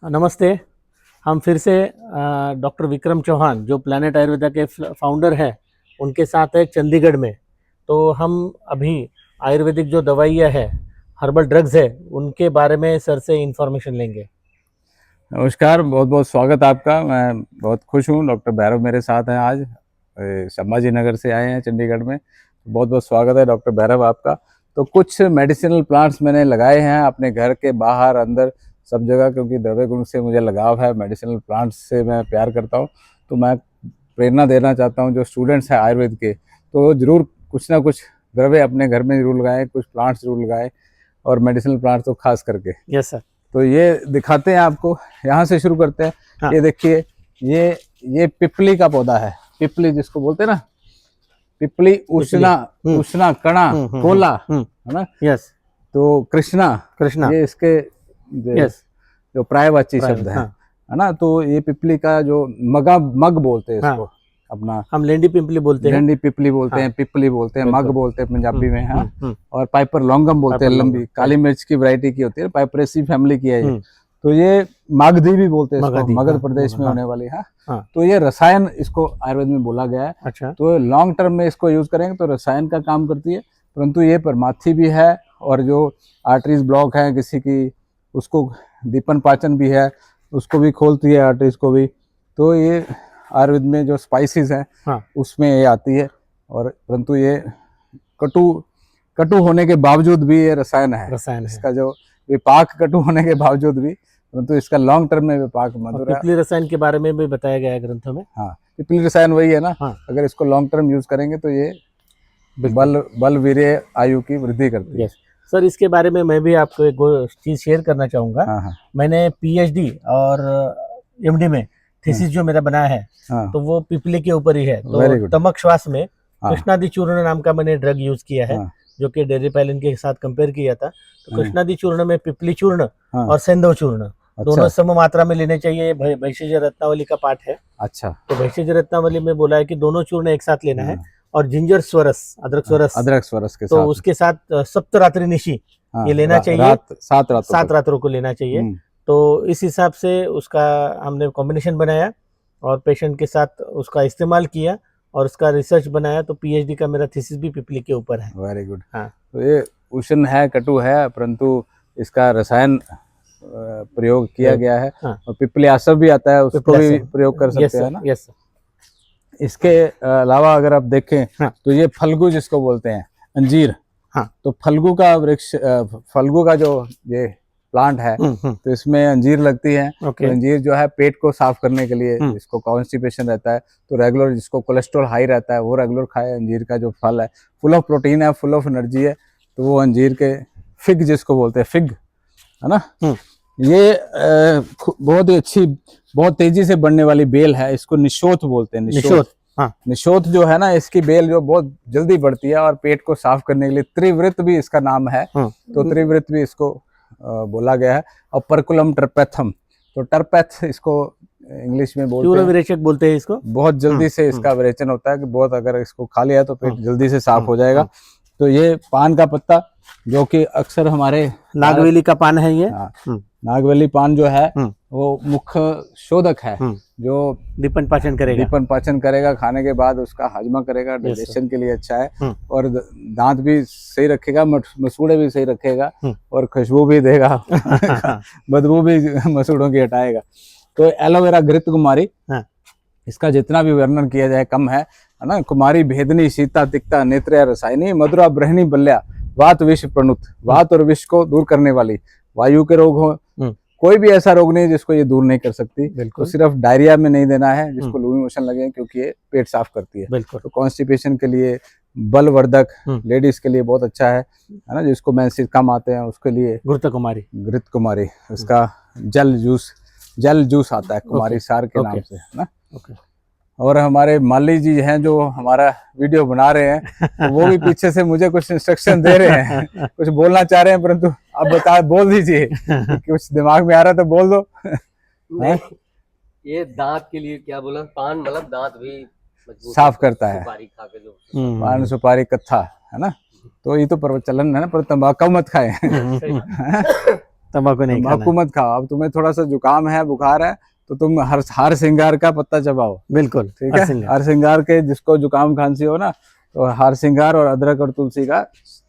नमस्ते। हम फिर से डॉक्टर विक्रम चौहान जो प्लैनेट आयुर्वेदा के फाउंडर हैं उनके साथ है चंडीगढ़ में। तो हम अभी आयुर्वेदिक जो दवाइयाँ है, हर्बल ड्रग्स है, उनके बारे में सर से इंफॉर्मेशन लेंगे। नमस्कार, बहुत बहुत स्वागत आपका। मैं बहुत खुश हूँ, डॉक्टर भैरव मेरे साथ हैं आज। संभाजी नगर से आए हैं चंडीगढ़ में। बहुत बहुत स्वागत है डॉक्टर भैरव आपका। तो कुछ मेडिसिनल प्लांट्स मैंने लगाए हैं अपने घर के बाहर अंदर सब जगह, क्योंकि द्रव्य गुण से मुझे लगाव है, मेडिसिनल प्लांट्स से मैं प्यार करता हूँ। तो मैं प्रेरणा देना चाहता हूँ जो स्टूडेंट्स हैं आयुर्वेद के, तो ज़रूर कुछ ना कुछ द्रव्य अपने घर में जरूर लगाएं, कुछ प्लांट्स जरूर लगाएं, और मेडिसिनल प्लांट्स तो खास करके। Yes sir. तो ये दिखाते हैं आपको, यहाँ से शुरू करते हैं। हाँ। ये देखिए, ये पिपली का पौधा है। पिपली जिसको बोलते हैं ना, पिपली, उष्णा, उष्णा, कणा, कोला, है ना। यस। तो कृष्णा ये इसके यस जो प्रायवाची शब्द है, है ना। तो ये पिपली का जो मग बोलते हैं इसको, अपना हम लेंडी पिपली बोलते हैं, लेंडी पिपली बोलते हैं, पिपली बोलते हैं, मग बोलते हैं पंजाबी में। हाँ। और पाइपर लॉन्गम बोलते हैं, लंबी काली मिर्च की वैरायटी की होती है, पाइपरेसी फैमिली की है ये। तो ये मागधी भी बोलते हैं इसको, मगध प्रदेश में होने वाली। हाँ। तो ये रसायन इसको आयुर्वेद में बोला गया है। अच्छा। तो लॉन्ग टर्म में इसको यूज करेंगे तो रसायन का काम करती है, परंतु ये परमार्थी भी है, और जो आर्टरीज ब्लॉक है किसी की, उसको दीपन पाचन भी है, उसको भी खोलती है, आर्टरीज को भी। तो ये आयुर्वेद में जो स्पाइसेस है, हाँ, उसमें ये आती है। और परंतु ये कटु होने के बावजूद भी ये रसायन है। इसका जो विपाक कटु होने के बावजूद भी, परंतु इसका लॉन्ग टर्म में विपाक मधुर है। पिपली रसायन के बारे में भी बताया गया है ग्रंथों में। हाँ, पिपली रसायन वही है ना। हाँ। अगर इसको लॉन्ग टर्म यूज करेंगे तो ये बल वीर्य आयु की वृद्धि करती है। सर, इसके बारे में मैं भी आपको एक चीज शेयर करना चाहूंगा। हाँ। मैंने पीएचडी और एमडी में थीसिस जो मेरा बनाया है, तो वो पिपली के ऊपर ही है। तो तमक श्वास में कृष्णादि चूर्ण नाम का मैंने ड्रग यूज किया है, जो कि डेरिपैलिन के साथ कंपेयर किया था। तो कृष्णादि चूर्ण में पिपली चूर्ण और सेंधव चूर्ण दोनों सम मात्रा में लेने चाहिए। भैषज रत्नावली का पाठ है। अच्छा। तो भैषज रत्नावली में बोला है कि दोनों चूर्ण एक साथ लेना है, और जिंजर स्वरस, अदरक स्वरस के तो उसके साथ सप्तरात्रि निशी ये लेना चाहिए। 7 रात्रों को लेना चाहिए। तो इस हिसाब से उसका हमने कॉम्बिनेशन बनाया और पेशेंट के साथ उसका इस्तेमाल किया और उसका रिसर्च बनाया। तो पीएचडी का मेरा थीसिस भी पिपली के ऊपर है। Very good. हाँ। तो ये उष्ण है, कटु है, परंतु इसका रसायन प्रयोग किया गया है। हाँ। और पिपली आसव भी आता है, उसको भी प्रयोग कर सकते हैं ना। यस। इसके अलावा अगर आप देखें, हाँ, तो ये फल्गु जिसको बोलते हैं, अंजीर। हाँ। तो फल्गु का वृक्ष, फल्गु का जो ये प्लांट है, तो इसमें अंजीर लगती है। तो अंजीर जो है पेट को साफ करने के लिए, जिसको कॉन्स्टिपेशन रहता है, तो रेगुलर, जिसको कोलेस्ट्रॉल हाई रहता है, वो रेगुलर खाए। अंजीर का जो फल है फुल ऑफ प्रोटीन है, फुल ऑफ एनर्जी है। तो वो अंजीर के फिग जिसको बोलते हैं, फिग, है ना। ये बहुत ही अच्छी, बहुत तेजी से बढ़ने वाली बेल है। इसको निशोथ बोलते हैं। निशोथ। हाँ। निशोथ जो है ना, इसकी बेल जो बहुत जल्दी बढ़ती है और पेट को साफ करने के लिए, त्रिवृत भी इसका नाम है। तो त्रिवृत भी इसको बोला गया है। और परकुलम टर्पेथम, तो टर्पेथ इसको इंग्लिश में बोलते हैं इसको। बहुत जल्दी से इसका विरेचन होता है कि बहुत, अगर इसको खा लिया तो पेट जल्दी से साफ हो जाएगा। तो ये पान का पत्ता, जो कि अक्सर हमारे नागवेली का पान है ये। नागवेली पान जो है वो मुख्य शोधक है, जो दीपन पाचन करेगा, खाने के बाद उसका हाजमा करेगा, डाइजेशन के लिए अच्छा है। और दांत भी सही रखेगा, मसूड़े भी सही रखेगा, और खुशबू भी देगा, बदबू भी मसूड़ों की हटाएगा। तो एलोवेरा घृत कुमारी, इसका जितना भी वर्णन किया जाए कम है ना। कुमारी भेदनी, सीता तिक्ता, नेत्र्या रसायनी, मधुरा ब्रहणी बल्या, वात विष प्रणुत, वात और विष को दूर करने वाली। वायु के रोग हो, कोई भी ऐसा रोग नहीं जिसको ये दूर नहीं कर सकती। तो सिर्फ डायरिया में नहीं देना है, जिसको लूज मोशन लगे, क्योंकि ये पेट साफ करती है। तो कॉन्स्टिपेशन के लिए, बलवर्धक, लेडीज के लिए बहुत अच्छा है ना। जिसको मेंसेस कम आते हैं उसके लिए घृत कुमारी, उसका जल जूस आता है, कुमारी सार के नाम से, है ना। और हमारे माली जी हैं जो हमारा वीडियो बना रहे हैं, तो वो भी पीछे से मुझे कुछ इंस्ट्रक्शन दे रहे हैं, कुछ बोलना चाह रहे हैं, परंतु आप बोल दीजिए। कुछ दिमाग में आ रहा है तो बोल दो। ये दांत के लिए क्या बोला? पान मतलब दांत भी साफ करता है। सुपारी खा के जो पान, सुपारी, कत्था, है ना। तो ये तो प्रचलन है ना, पर तंबाकू मत खाएं। तंबाकू नहीं खाना तंबाकू मत खाओ। अब तुम्हें थोड़ा सा जुकाम है, बुखार है, तो तुम हर सिंगार का पत्ता चबाओ। बिल्कुल, ठीक है, हर सिंगार के, जिसको जुकाम खांसी हो ना, तो हर सिंगार और अदरक और तुलसी का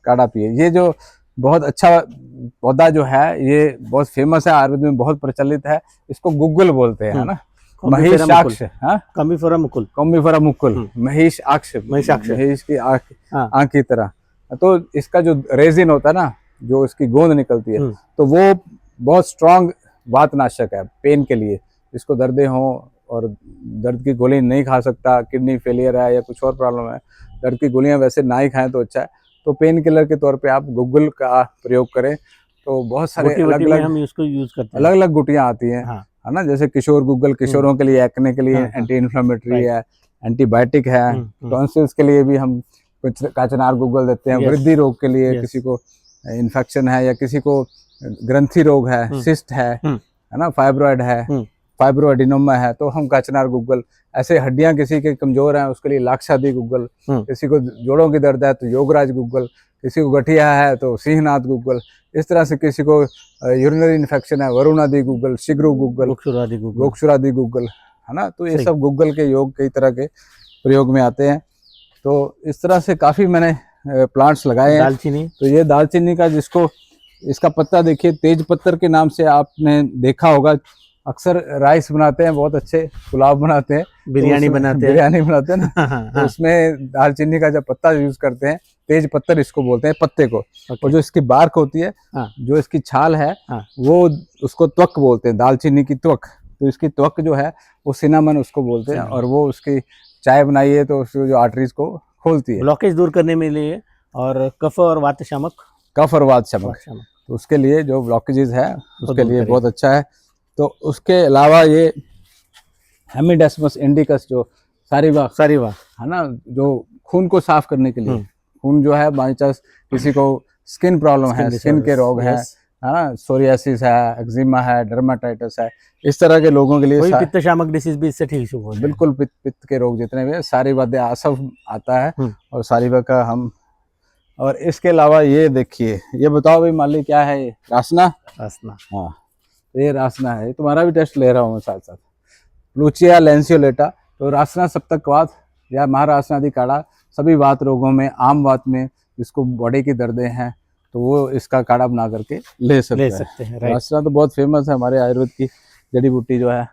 काढ़ा पिए। ये जो बहुत अच्छा पौधा जो है, ये बहुत फेमस है, आयुर्वेद में बहुत प्रचलित है। इसको गुग्गल बोलते हैं, है ना, महिषाक्ष, कॉम्बिफेरा मुकुल, कॉम्बिफेरा मुकुल, महिषाक्ष, महिष की आंख की तरह। तो इसका जो रेजिन होता है ना, जो इसकी गोंद निकलती है, तो वो बहुत स्ट्रांग वातनाशक है पेन के लिए। इसको दर्दें हो और दर्द की गोली नहीं खा सकता, किडनी फेलियर है या कुछ और प्रॉब्लम है, दर्द की गोलियां वैसे ना ही खाएं तो अच्छा है। तो पेन किलर के तौर पे आप गुग्गल का प्रयोग करें। तो बहुत सारे अलग अलग हम इसको यूज करते हैं, अलग अलग गुटियां आती हैं, है ना, जैसे किशोर गुग्गल, किशोरों के लिए, एक्ने के लिए एंटी इन्फ्लेमेटरी है, एंटीबायोटिक है, टॉन्सिल्स के लिए भी हम कुछ काचनार गुग्गल देते हैं, वृद्धि रोग के लिए, किसी को इन्फेक्शन है या किसी को ग्रंथि रोग है, सिस्ट है ना, फाइब्रॉइड है, फाइब्रोएडिनोमा है, तो हम काचनार गुग्गल। ऐसे हड्डियां किसी के कमजोर हैं, उसके लिए लाक्षादी गुग्गल, किसी को जोड़ों की दर्द है तो योगराज गुग्गल, किसी को गठिया है तो सिंहनाथ गुग्गल, इस तरह से किसी को यूरिनरी इन्फेक्शन है, वरुणादि गुग्गल, शिग्रू गुग्गल, गोक्षुरादि गुग्गल, है ना। तो ये सब गुग्गल के योग कई तरह के प्रयोग में आते हैं। तो इस तरह से काफी मैंने प्लांट्स लगाए हैं। दालचीनी, तो ये दालचीनी का, जिसको इसका पत्ता देखिए, तेज पत्तर के नाम से आपने देखा होगा, अक्सर राइस बनाते हैं, बहुत अच्छे पुलाव बनाते हैं, बिरयानी बनाते हैं ना, तो उसमें दालचीनी का जब पत्ता यूज करते हैं, तेज पत्तर इसको बोलते हैं, पत्ते को। और जो इसकी बार्क होती है, जो इसकी छाल है, वो उसको त्वक बोलते हैं, दालचीनी की त्वक। तो इसकी त्वक जो है वो सिनामन उसको बोलते हैं, और वो उसकी चाय बनाइए तो उसको जो आर्टरीज को खोलती है, ब्लॉकेज दूर करने में लिए, और कफ और वात शामक, कफ और वात शामक, तो उसके लिए जो ब्लॉकेजेस है उसके लिए बहुत अच्छा है। तो उसके अलावा ये हेमिडेस्मस इंडिकस, जो सारीवा है ना, जो खून को साफ करने के लिए, खून जो है बाई चांस किसी को स्किन प्रॉब्लम है, स्किन के रोग है ना, सोरियासिस है, एक्जिमा है, डर्माटाइटिस है, इस तरह के लोगों के लिए पित्त शामक डिसीज भी इससे ठीक हो, बिल्कुल पित्त के रोग जितने भी है, सारीवा आसव आता है, और सारीवा का हम। और इसके अलावा ये देखिए, ये बताओ भाई माली क्या है, ये रासना, हाँ, ये रासना है। तुम्हारा भी टेस्ट ले रहा हूँ मैं साथ साथ। लूचिया लैंसियोलेटा, तो रासना सप्तकवात या महारासनादि काढ़ा सभी वात रोगों में, आम वात में, जिसको बॉडी की दर्दें हैं, तो वो इसका काढ़ा बना करके ले सकते हैं। रासना तो बहुत फेमस है हमारे आयुर्वेद की जड़ी बूटी जो है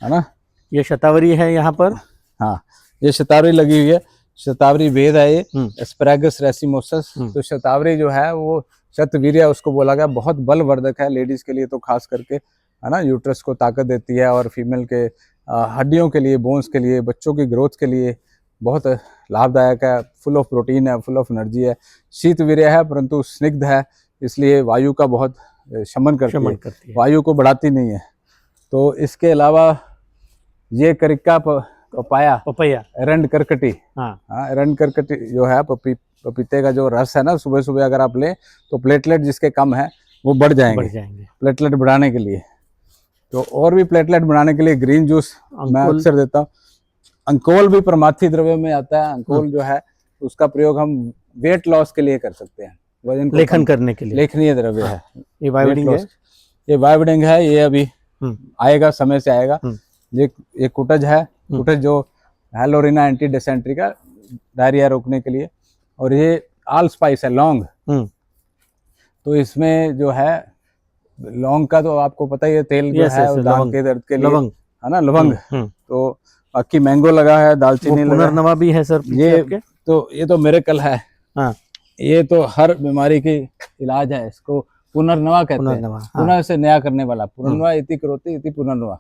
ना। ये शतावरी है यहाँ पर, हाँ, ये शतावरी लगी हुई है, शतावरी वेद है ये, एस्पैरागस रेसिमोसस। तो शतावरी जो है वो शतवीर्य उसको बोला गया, बहुत बलवर्धक है लेडीज के लिए, तो खास करके, है ना, यूट्रस को ताकत देती है, और फीमेल के हड्डियों के लिए, बोन्स के लिए, बच्चों की ग्रोथ के लिए बहुत लाभदायक है, फुल ऑफ प्रोटीन है, फुल ऑफ एनर्जी है, शीतवीर्य है, परंतु स्निग्ध है, इसलिए वायु का बहुत शमन करती है, वायु को बढ़ाती नहीं है। तो इसके अलावा ये करिका पपाया एरंड करकटी, एरंड करकटी जो है, पपीते का जो रस है ना, सुबह सुबह अगर आप लें तो प्लेटलेट जिसके कम है वो बढ़ जाएंगे। प्लेटलेट बढ़ाने के लिए, तो और भी प्लेटलेट बढ़ाने के लिए ग्रीन जूस मैं अक्सर देता हूँ। अंकोल भी परमार्थी द्रव्य में आता है। अंकोल जो है उसका प्रयोग हम वेट लॉस के लिए कर सकते हैं, वजन को लेखन करने के लिए, लेखनीय द्रव्य है। ये वाइवडिंग है, ये वाइवडिंग है, ये अभी आएगा, समय से आएगा। ये कुटज है, कुटज जो हेलोरिना एंटी डिसेंट्री का डायरिया रोकने के लिए। और ये आल स्पाइस है, लौंग। तो इसमें जो है लौंग का तो आपको पता ही है, तेल जो है दांत के दर्द के लिए, है ना, लवंग। तो बाकी मैंगो लगा है, दालचीनी लगा है। पुनर्नवा भी है सर ये तो मिरेकल है। हाँ, ये तो हर बीमारी की इलाज है, इसको पुनर्नवा कहते हैं। पुनः से नया करने वाला, पुनर्नवा इति करोति इति पुनर्नवा,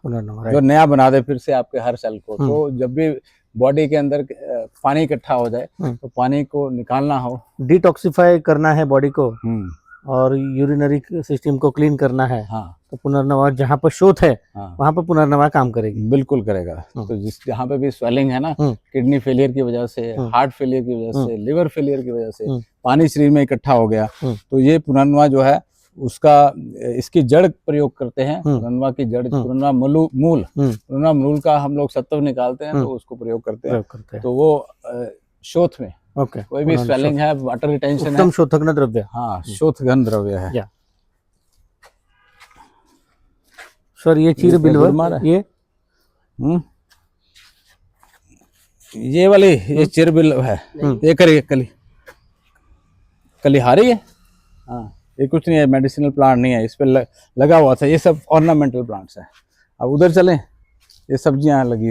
जो नया बना दे फिर से आपके हर सेल को। तो जब भी बॉडी के अंदर पानी इकट्ठा हो जाए तो पानी को निकालना हो, डिटॉक्सिफाई करना है बॉडी को, और यूरिनरी सिस्टम को क्लीन करना है, तो पुनर्नवा जहाँ पर शोथ है वहाँ पर पुनर्नवा काम करेगी, बिल्कुल करेगा। तो जहाँ पे भी स्वेलिंग है ना, किडनी फेलियर की वजह से, हार्ट फेलियर की वजह से, लिवर फेलियर की वजह से पानी शरीर में इकट्ठा हो गया, तो ये पुनर्नवा जो है उसका, इसकी जड़ प्रयोग करते हैं। पुनर्नवा की जड़, पुनर्नवा मूल, पुनर्नवा मूल का हम लोग सत्व निकालते हैं, तो उसको प्रयोग करते हैं। तो वो शोथ में कोई भी स्वेलिंग है, वाटर रिटेंशन है, शोथकन द्रव्य, हाँ, शोथगन द्रव्य है। सर ये चीर बिल्वर, ये वाली ये चिर बिल है, ये करिए कलिहारी है। हाँ, ये कुछ नहीं है, मेडिसिनल प्लांट नहीं है, इस पे लगा हुआ था। ये सब ऑर्नामेंटल प्लांट्स है। अब उधर चलें, ये सब्जियां लगी